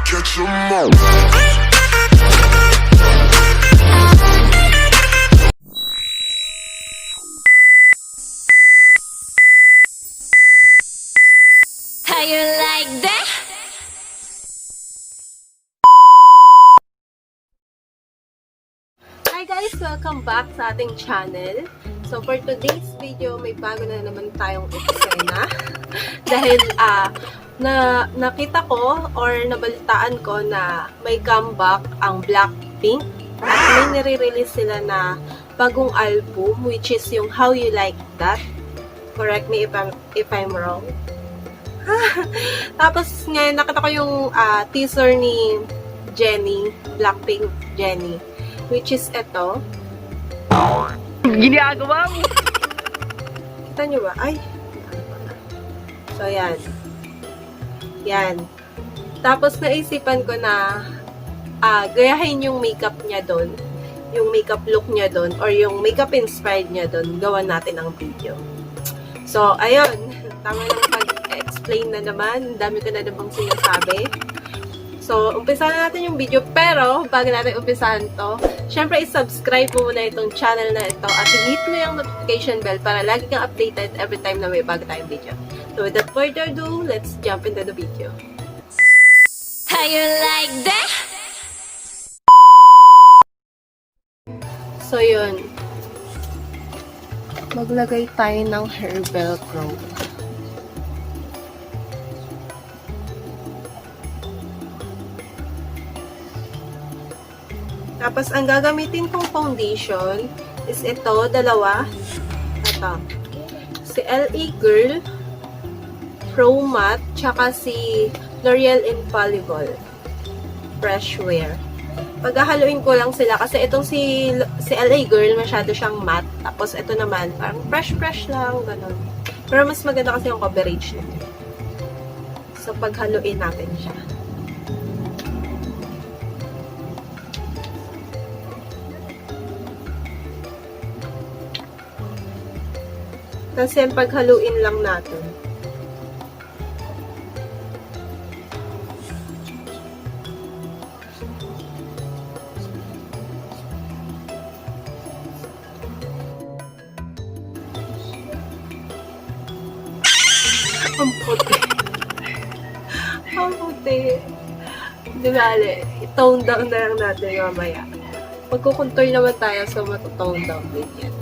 catch 'em all. How you like that? Hi guys! Welcome back sa ating channel. So for today's video, may bago na naman tayong eksena. Dahil nakita ko or nabalitaan ko na may comeback ang Blackpink. At may nire-release sila na bagong album, which is yung How You Like That. Correct me if I'm wrong. Tapos ngayon nakita ko yung teaser ni JENNIE, Blackpink JENNIE, which is ito. Ginagawa mo! Kita nyo ba? Ay! So, yan. Yan. Tapos naisipan ko na gayahin yung makeup niya doon, yung makeup look niya doon, or yung makeup inspired niya doon, gawan natin ang video. So, ayun. Tama lang pag-explain na naman. Dami ko na namang sinasabi. So, umpisahan na natin yung video. Pero, bago natin umpisahan to, syempre, i-subscribe mo muna itong channel na ito at i-hit mo yung notification bell para lagi kang updated every time na may bago tayong video. So, without further ado, let's jump into the video. How you like that? So, yun. Maglagay tayo ng hair velcro. Tapos, ang gagamitin kong foundation is ito, dalawa. Ito. Si LA Girl, Pro Matte, tsaka si L'Oreal Infallible Fresh Wear. Paghahaluin ko lang sila kasi itong si LA Girl, masyado siyang matte. Tapos, ito naman, parang fresh lang, ganun. Pero mas maganda kasi yung coverage nito. So, paghaluin natin siya. Tapos yan, paghaluin lang natin. Ang puti. Ang puti. Di bale, i-tone down na lang natin mamaya. Magkukontour naman tayo, so matutone down din yan.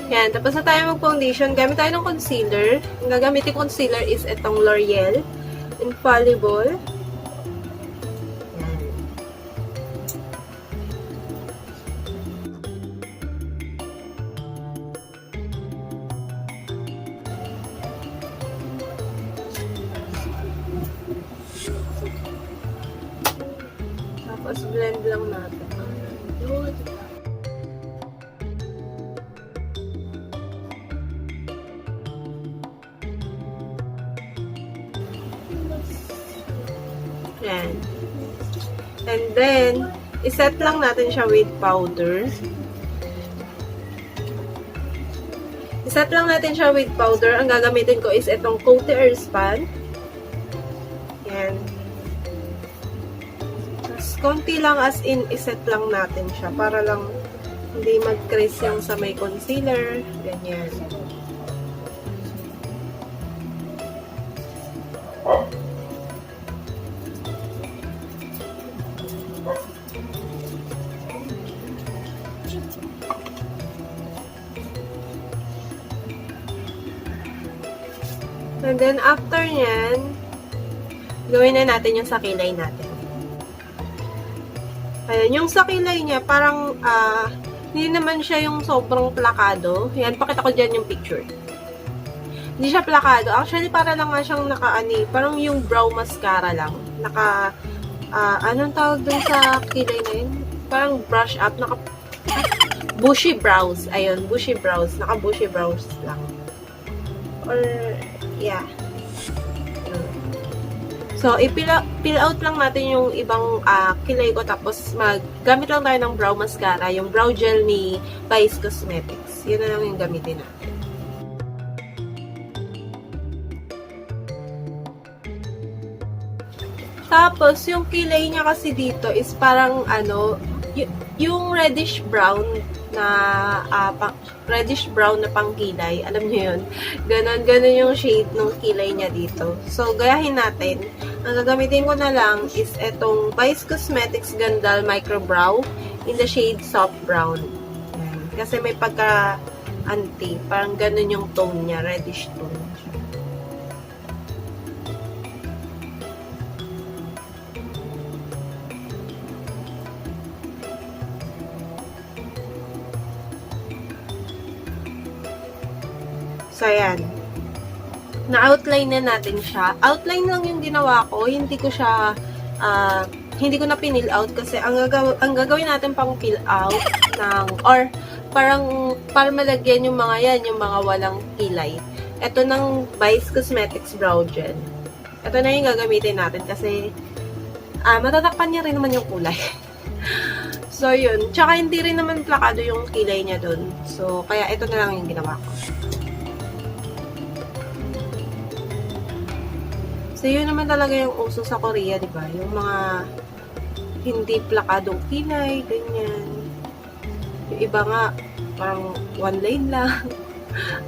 Yan, tapos na tayo mag-foundation. Gamit tayo ng concealer. Ang gagamitin ko concealer is itong L'Oreal Infallible. Tapos blend lang natin. Yan. And then, iset lang natin siya with powder. Iset lang natin siya with powder. Ang gagamitin ko is itong Coty Airspan. Yan. Tapos, konti lang as in, iset lang natin siya para lang hindi mag-crease yung sa may concealer. Ganyan. And then, after nyan, gawin na natin yung sa kilay natin. Ayan, yung sa kilay niya, parang, hindi naman siya yung sobrang plakado. Yan, pakita ko dyan yung picture. Hindi siya plakado. Actually, para lang nga siyang parang yung brow mascara lang. Anong tawag dun sa kilay na yun? Parang brush up, bushy brows. Ayun, bushy brows. Naka-bushy brows lang. Or, yeah. So, peel out lang natin yung ibang kilay ko, tapos gamit lang tayo ng brow mascara, yung brow gel ni Vice Cosmetics. Yun na lang yung gamitin natin. Tapos, yung kilay niya kasi dito is parang yung reddish brown na pangkilay. Alam niyo yun? Ganon yung shade ng kilay niya dito. So, gayahin natin. Ang gagamitin ko na lang is etong Vice Cosmetics Gandal Micro Brow in the shade Soft Brown. Ayan. Kasi may pagka-anti. Parang ganon yung tone niya. Reddish tone. So, ayan. Na-outline na natin siya. Outline lang yung ginawa ko. Hindi ko na pinil out kasi ang gagawin natin pang fill out or parang para malagyan yung mga yan, yung mga walang kilay. Ito ng Vice Cosmetics Brow Gel. Ito na yung gagamitin natin kasi matatakpan niya rin naman yung kulay. So, yun. Tsaka hindi rin naman plakado yung kilay niya dun. So, kaya ito na lang yung ginawa ko. So, yun naman talaga yung uso sa Korea, di ba? Yung mga hindi plakadong kilay, ganyan. Yung iba nga, parang one line lang.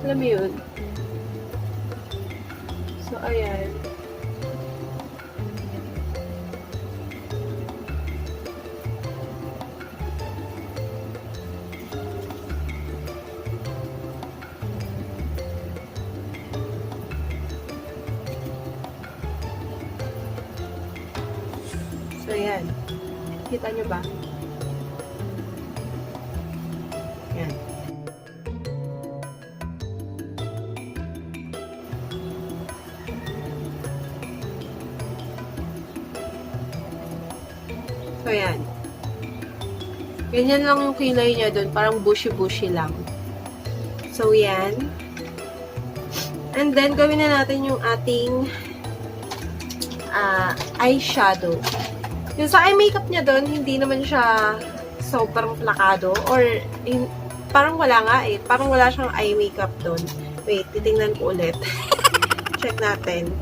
Alam mo yun? So, ayan. So, ayan. Kita nyo ba? Ayan. So, ayan. Ganyan lang yung kilay niya doon. Parang bushy-bushy lang. So, yan. And then, gawin na natin yung ating eyeshadow. Yung sa eye makeup niya doon, hindi naman siya sobrang plakado. Or, parang wala nga eh. Parang wala siyang eye makeup doon. Wait, titingnan ko ulit. Check natin.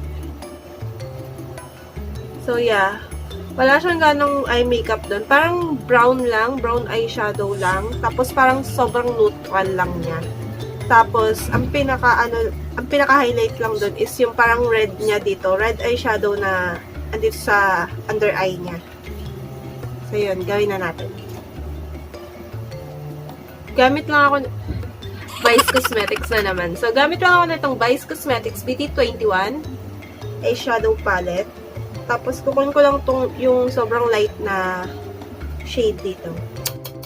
So, yeah. Wala siyang ganong eye makeup doon. Parang brown lang. Brown eyeshadow lang. Tapos, parang sobrang neutral lang niya. Tapos, ang pinaka-highlight lang doon is yung parang red niya dito. Red eyeshadow na andito sa under eye niya. So, yun. Gawin na natin. Gamit lang ako Vice Cosmetics na naman. So, gamit lang ako na itong Vice Cosmetics BT21 eyeshadow palette. Tapos, kukunin ko lang yung sobrang light na shade dito.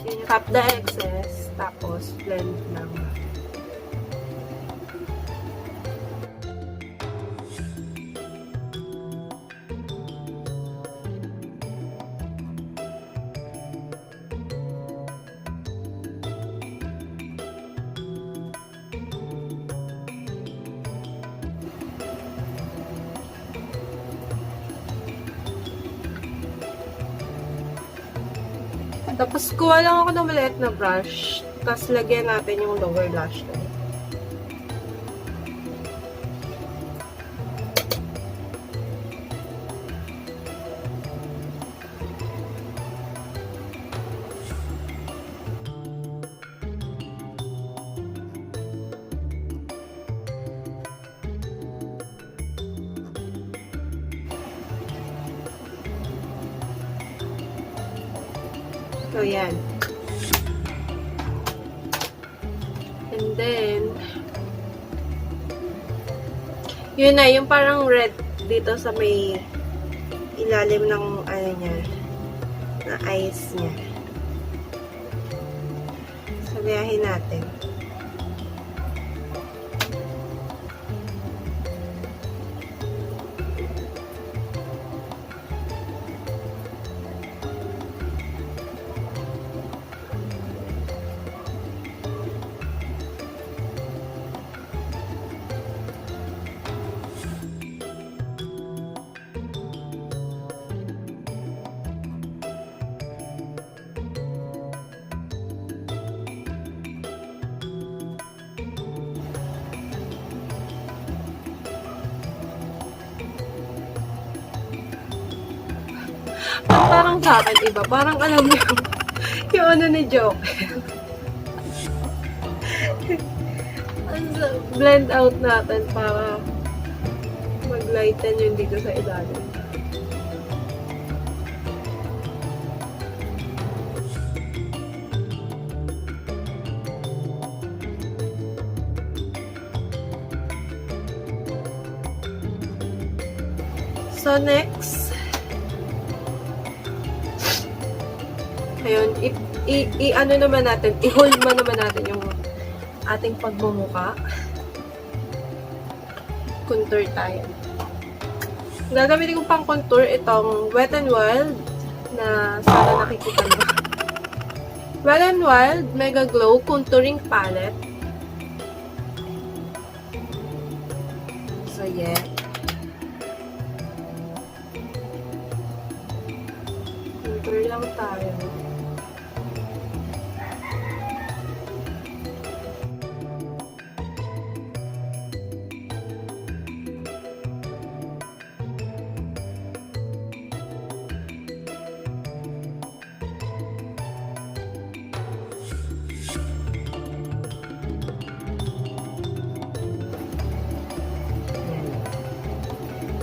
Yun, tap the excess. Tapos, blend lang. Tapos, kuha lang ako ng maliit na brush. Tapos, lagyan natin yung lower lash line. So, yan. And then, yun na, yung parang red dito sa may ilalim ng niya, na eyes niya. Sabihin natin. Parang sa akin iba. Parang alam mo yung ano ni Joke. Blend out natin para mag-lighten yun dito sa ilalim. So, next, ayun, i-ano naman natin, i-hold mo naman natin yung ating pagmumuka. Contour tayo. Gagamitin ko pang contour itong Wet n Wild na sana nakikita mo. Wet n Wild Mega Glow Contouring Palette. So, yeah. Contour lang tayo.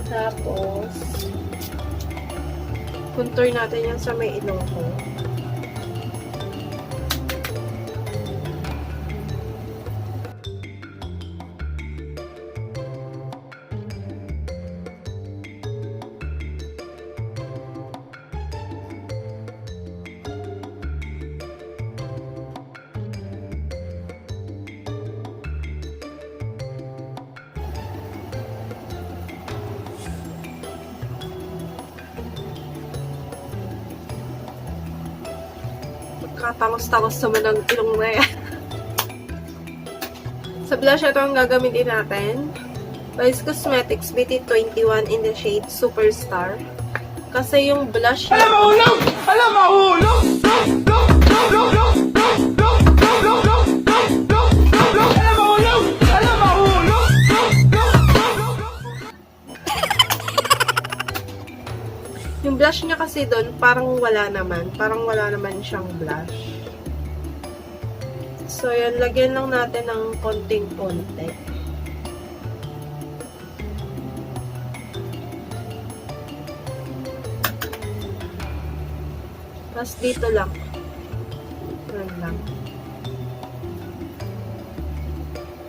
Tapos, contour natin yan sa may ilong ko. Katangos-tangos naman ang ilong na yan. Sa blush, ito ang gagamitin natin. Vice Cosmetics BT21 in the shade Superstar. Kasi yung blush niya... Mahulog! Alam, mahulog! Yung blush niya kasi doon, parang wala naman. Parang wala naman siyang blush. So, yan. Lagyan lang natin ng konting-konti. Tapos dito lang. Yan lang.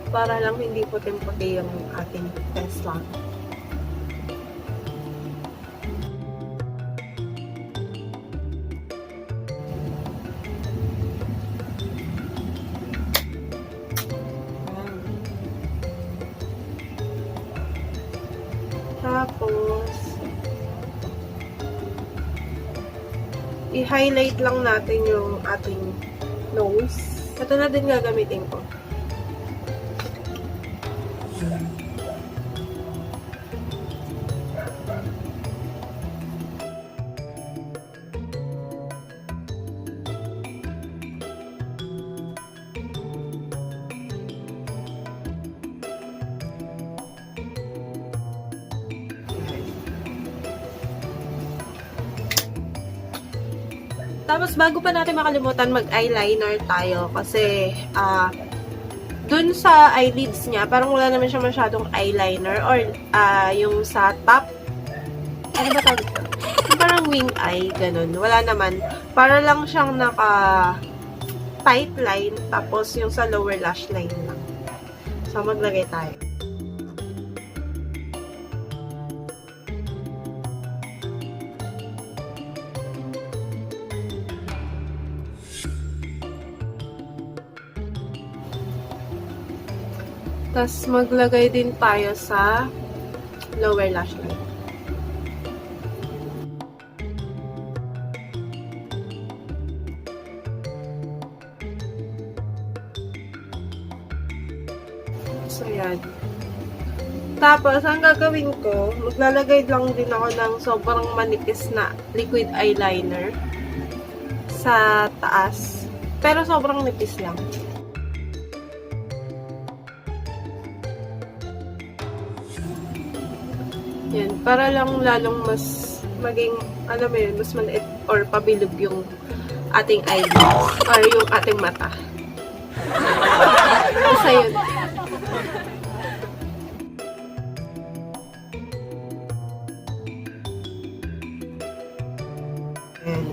Para lang hindi puting-puti yung ating test lang. Tapos, i-highlight lang natin yung ating nose. Ito na din gagamitin ko. Tapos, bago pa natin makalimutan, mag-eyeliner tayo. Kasi, dun sa eyelids niya, parang wala naman siya masyadong eyeliner. Or, yung sa top. Ano ba tawag ito? Parang wing eye, ganun. Wala naman. Para lang siyang naka-tight line. Tapos, yung sa lower lash line lang. So, maglagay tayo. Tapos, maglagay din tayo sa lower lash line. So, yan. Tapos, ang gagawin ko, maglalagay lang din ako ng sobrang manipis na liquid eyeliner sa taas. Pero, sobrang nipis lang. Yan, para lang lalong mas maging alam mo yun, mas maliit or pabilog yung ating eyelids or yung ating mata. Basta yun. Ayan.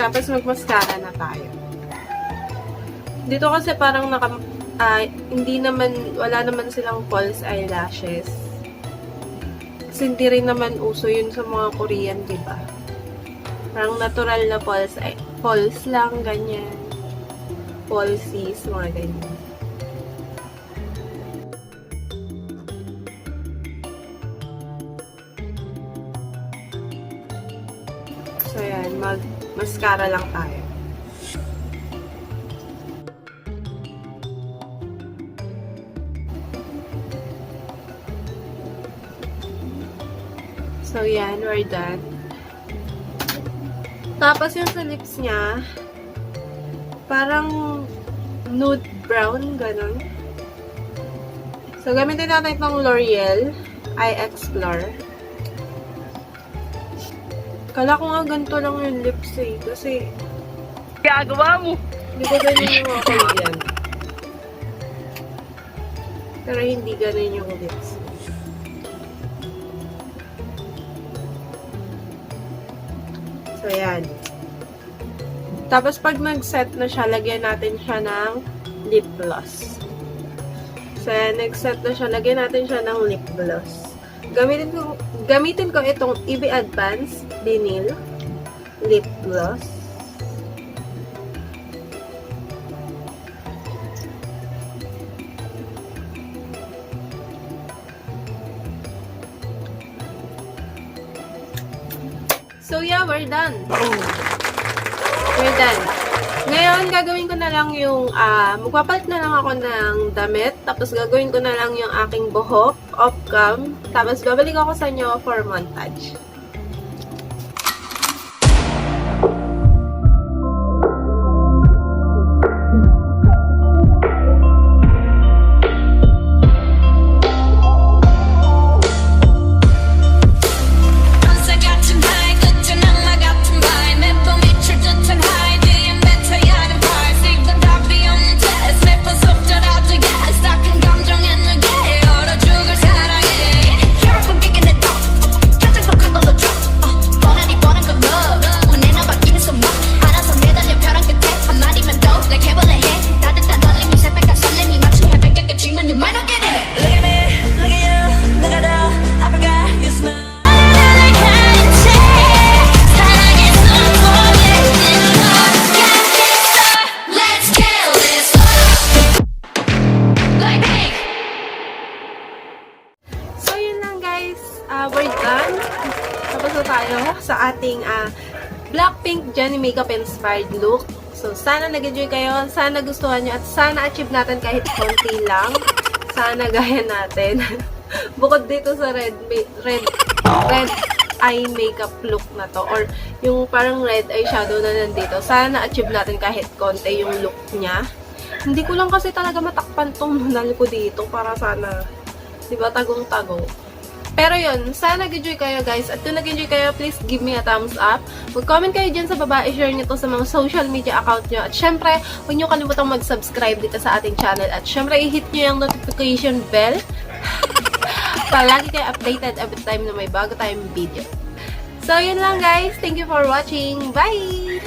Tapos mag-mascara na tayo. Dito kasi parang hindi naman, wala naman silang false eyelashes. Kasi hindi rin naman uso yun sa mga Korean, di ba? Parang natural na false lang, ganyan. Falsies, mga ganyan. So, yan. Mag-mascara lang tayo. So, yan. We're done. Tapos, yung sa lips niya, parang nude brown, ganun. So, gamitin natin itong L'Oreal Eye Explore. Kala ko nga ganito lang yung lips eh. Kasi, Gagawa mo! hindi ko ganyan yung mga Korean. Pero hindi ganun yung lips. So, yan. Tapos, pag nag-set na siya, lagyan natin siya ng lip gloss. So, yan, nag-set na siya, lagyan natin siya ng lip gloss. Gamitin ko itong EB Advance Vinyl Lip Gloss. So, yeah, we're done. We're done. Ngayon, gagawin ko na lang yung, magpapalit na lang ako ng damit, tapos gagawin ko na lang yung aking buhok, off-cam, tapos babalik ako sa inyo for montage. We're done. Tapos na tayo sa ating Blackpink JENNIE makeup inspired look. So, sana nag-enjoy kayo, sana gustuhan nyo, at sana achieve natin kahit konti lang. Sana gaya natin. Bukod dito sa red eye makeup look na to, or yung parang red eye shadow na nandito, sana achieve natin kahit konti yung look niya. Hindi ko lang kasi talaga matakpan tong nunal ko dito para sana, diba, tagong-tago. Pero yun, sana nag-enjoy kayo guys. At kung nag-enjoy kayo, please give me a thumbs up. Mag-comment kayo dyan sa baba, i-share nyo to sa mga social media account nyo. At syempre, huwag nyo kalimutang mag-subscribe dito sa ating channel. At syempre, i-hit nyo yung notification bell. Palagi kayo updated every time na may bago tayong video. So, yun lang guys. Thank you for watching. Bye!